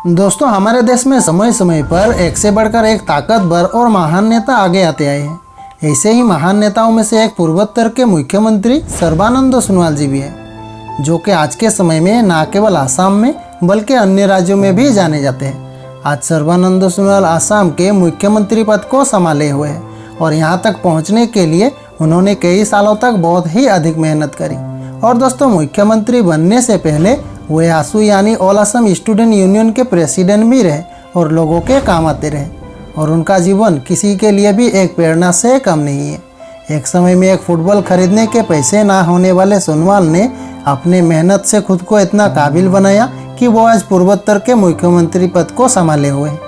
दोस्तों, हमारे देश में समय समय पर एक से बढ़कर एक ताकतवर और महान नेता आगे आते आए हैं। ऐसे ही महान नेताओं में से एक पूर्वोत्तर के मुख्यमंत्री सर्बानंद सोनोवाल जी भी हैं, जो कि आज के समय में न केवल आसाम में बल्कि अन्य राज्यों में भी जाने जाते हैं। आज सर्बानंद सोनोवाल आसाम के मुख्यमंत्री पद को संभाले हुए हैं और यहाँ तक पहुँचने के लिए उन्होंने कई सालों तक बहुत ही अधिक मेहनत करी। और दोस्तों, मुख्यमंत्री बनने से पहले वे आसू यानी ऑल असम स्टूडेंट यूनियन के प्रेसिडेंट भी रहे और लोगों के काम आते रहे। और उनका जीवन किसी के लिए भी एक प्रेरणा से कम नहीं है। एक समय में एक फुटबॉल खरीदने के पैसे ना होने वाले सोनोवाल ने अपने मेहनत से खुद को इतना काबिल बनाया कि वो आज पूर्वोत्तर के मुख्यमंत्री पद को संभाले हुए हैं।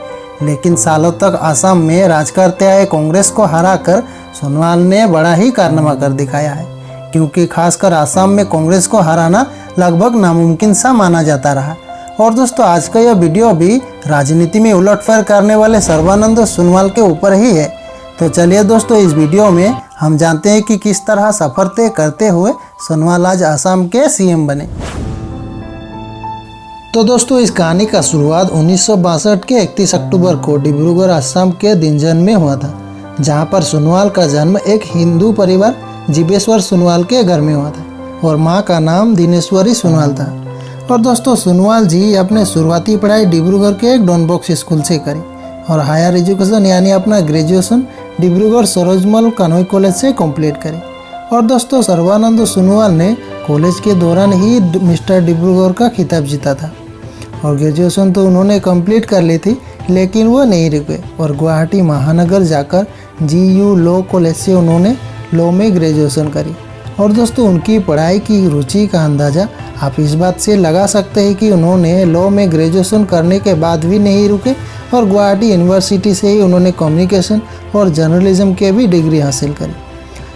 लेकिन सालों तक असम में राज करते आए कांग्रेस को हराकर सोनोवाल ने बड़ा ही कारनामा कर दिखाया है, क्योंकि खासकर असम में कांग्रेस को हराना लगभग नामुमकिन सा माना जाता रहा। और दोस्तों, आज का यह वीडियो भी राजनीति में उलटफेर करने वाले सर्बानंद सोनोवाल के ऊपर ही है। तो चलिए दोस्तों, इस वीडियो में हम जानते हैं कि किस तरह सफर तय करते हुए सोनोवाल आज असम के सीएम बने। तो दोस्तों, इस कहानी का शुरुआत 1962 के 31 अक्टूबर को डिब्रूगढ़ असम के दिनजन में हुआ था, जहां पर सोनोवाल का जन्म एक हिंदू परिवार जीवेश्वर सोनोवाल के घर में हुआ था और मां का नाम दिनेश्वरी सोनोवाल था। और दोस्तों, सोनोवाल जी अपने शुरुआती पढ़ाई डिब्रूगढ़ के एक डॉनबॉक्स स्कूल से करी और हायर एजुकेशन यानी अपना ग्रेजुएशन डिब्रूगढ़ सरोजमल कानोई कॉलेज से कंप्लीट करी। और दोस्तों, सर्बानंद सोनोवाल ने कॉलेज के दौरान ही मिस्टर डिब्रूगढ़ का खिताब जीता था। और ग्रेजुएशन तो उन्होंने कंप्लीट कर ली थी, लेकिन वो नहीं रुके और गुवाहाटी महानगर जाकर GU लॉ कॉलेज से उन्होंने लॉ में ग्रेजुएशन करी। और दोस्तों, उनकी पढ़ाई की रुचि का अंदाज़ा आप इस बात से लगा सकते हैं कि उन्होंने लॉ में ग्रेजुएशन करने के बाद भी नहीं रुके और गुवाहाटी यूनिवर्सिटी से ही उन्होंने कम्युनिकेशन और जर्नलिज्म के भी डिग्री हासिल करी।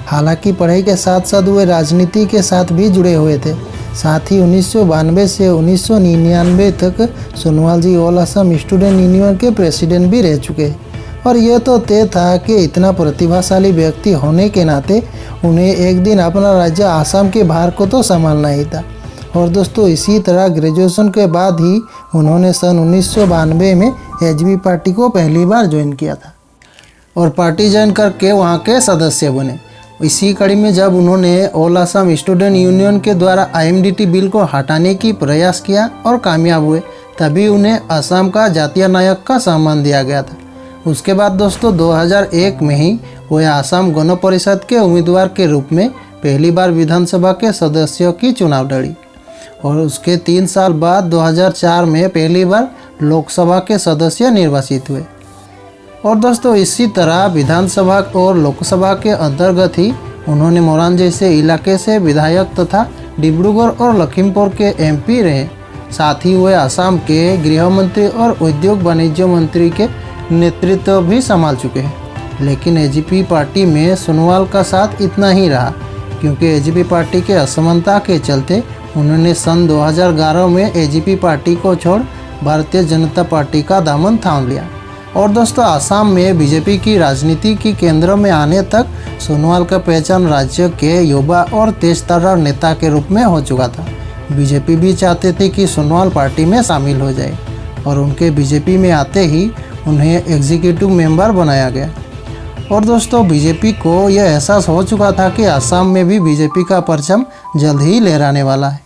हालांकि पढ़ाई के साथ साथ वे राजनीति के साथ भी जुड़े हुए थे। साथ ही 1992 से 1999 तक सोनोवाल जी ऑल असम स्टूडेंट यूनियन के प्रेसिडेंट भी रह चुके हैं। और यह तो तय था कि इतना प्रतिभाशाली व्यक्ति होने के नाते उन्हें एक दिन अपना राज्य आसाम के बाहर को तो संभालना ही था। और दोस्तों, इसी तरह ग्रेजुएशन के बाद ही उन्होंने सन 1992 में AJP पार्टी को पहली बार ज्वाइन किया था और पार्टी ज्वाइन करके वहाँ के सदस्य बने। इसी कड़ी में जब उन्होंने ऑल असम स्टूडेंट यूनियन के द्वारा IMDT बिल को हटाने की प्रयास किया और कामयाब हुए, तभी उन्हें असम का जातीय नायक का सम्मान दिया गया था। उसके बाद दोस्तों, 2001 में ही वह असम गण परिषद के उम्मीदवार के रूप में पहली बार विधानसभा के सदस्यों की चुनाव लड़ी और उसके 3 साल बाद 2004 में पहली बार लोकसभा के सदस्य निर्वाचित हुए। और दोस्तों, इसी तरह विधानसभा और लोकसभा के अंतर्गत ही उन्होंने मोरान जैसे इलाके से विधायक तथा डिब्रूगढ़ और लखीमपुर के MP रहे। साथ ही वे असम के गृह मंत्री और उद्योग वाणिज्य मंत्री के नेतृत्व भी संभाल चुके हैं। लेकिन AJP पार्टी में सोनोवाल का साथ इतना ही रहा, क्योंकि AJP पार्टी के असमानता के चलते उन्होंने सन 2011 में AJP पार्टी को छोड़ भारतीय जनता पार्टी का दामन थाम लिया। और दोस्तों, असम में BJP की राजनीति की केंद्र में आने तक सोनोवाल का पहचान राज्य के युवा और तेजतर्रार नेता के रूप में हो चुका था। BJP भी चाहते थे कि सोनोवाल पार्टी में शामिल हो जाए और उनके BJP में आते ही उन्हें एग्जीक्यूटिव मेंबर बनाया गया। और दोस्तों, BJP को यह एहसास हो चुका था कि असम में भी BJP का परचम जल्द ही लहराने वाला है।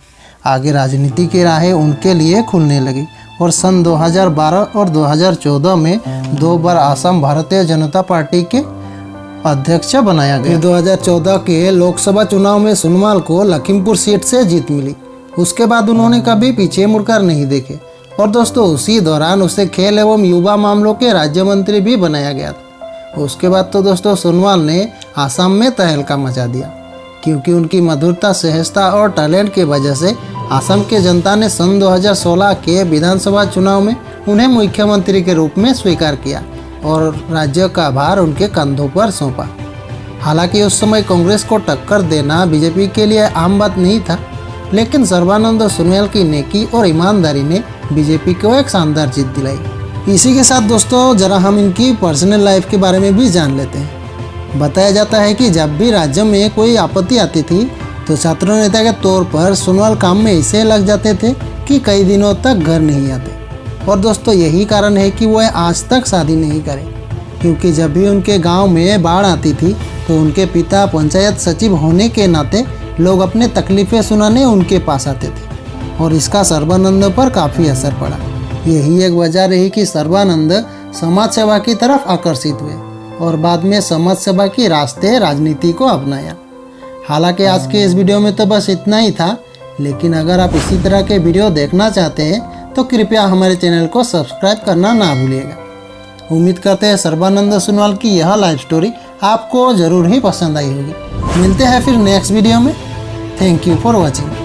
आगे राजनीति की राहें उनके लिए खुलने लगी और सन 2012 और 2014 में 2 बार असम भारतीय जनता पार्टी के अध्यक्ष बनाया गया। 2014 के लोकसभा चुनाव में सोनोवाल को लखीमपुर सीट से जीत मिली। उसके बाद उन्होंने कभी पीछे मुड़कर नहीं देखे। और दोस्तों, उसी दौरान उसे खेल एवं युवा मामलों के राज्य मंत्री भी बनाया गया था। उसके बाद तो दोस्तों, सोनोवाल ने असम में तहलका मचा दिया, क्योंकि उनकी मधुरता, सहजता और टैलेंट की वजह से असम के जनता ने सन 2016 के विधानसभा चुनाव में उन्हें मुख्यमंत्री के रूप में स्वीकार किया और राज्य का भार उनके कंधों पर सौंपा। हालांकि उस समय कांग्रेस को टक्कर देना BJP के लिए आम बात नहीं था, लेकिन सर्बानंद सोनोवाल की नेकी और ईमानदारी ने BJP को एक शानदार जीत दिलाई। इसी के साथ दोस्तों, जरा हम इनकी पर्सनल लाइफ के बारे में भी जान लेते हैं। बताया जाता है कि जब भी राज्य में कोई आपत्ति आती थी तो छात्र नेता के तौर पर सोनोवाल काम में ऐसे लग जाते थे कि कई दिनों तक घर नहीं आते। और दोस्तों यही कारण है कि वह आज तक शादी नहीं करे, क्योंकि जब भी उनके गांव में बाढ़ आती थी तो उनके पिता पंचायत सचिव होने के नाते लोग अपने तकलीफ़ें सुनाने उनके पास आते थे और इसका सर्बानंद पर काफ़ी असर पड़ा। यही एक वजह रही कि सर्बानंद समाज सेवा की तरफ आकर्षित हुए और बाद में समाज सेवा की रास्ते राजनीति को अपनाया। हालांकि आज के इस वीडियो में तो बस इतना ही था, लेकिन अगर आप इसी तरह के वीडियो देखना चाहते हैं तो कृपया हमारे चैनल को सब्सक्राइब करना ना भूलिएगा। उम्मीद करते हैं सर्बानंद सोनोवाल की यह लाइफ स्टोरी आपको ज़रूर ही पसंद आई होगी। मिलते हैं फिर नेक्स्ट वीडियो में। Thank you for watching.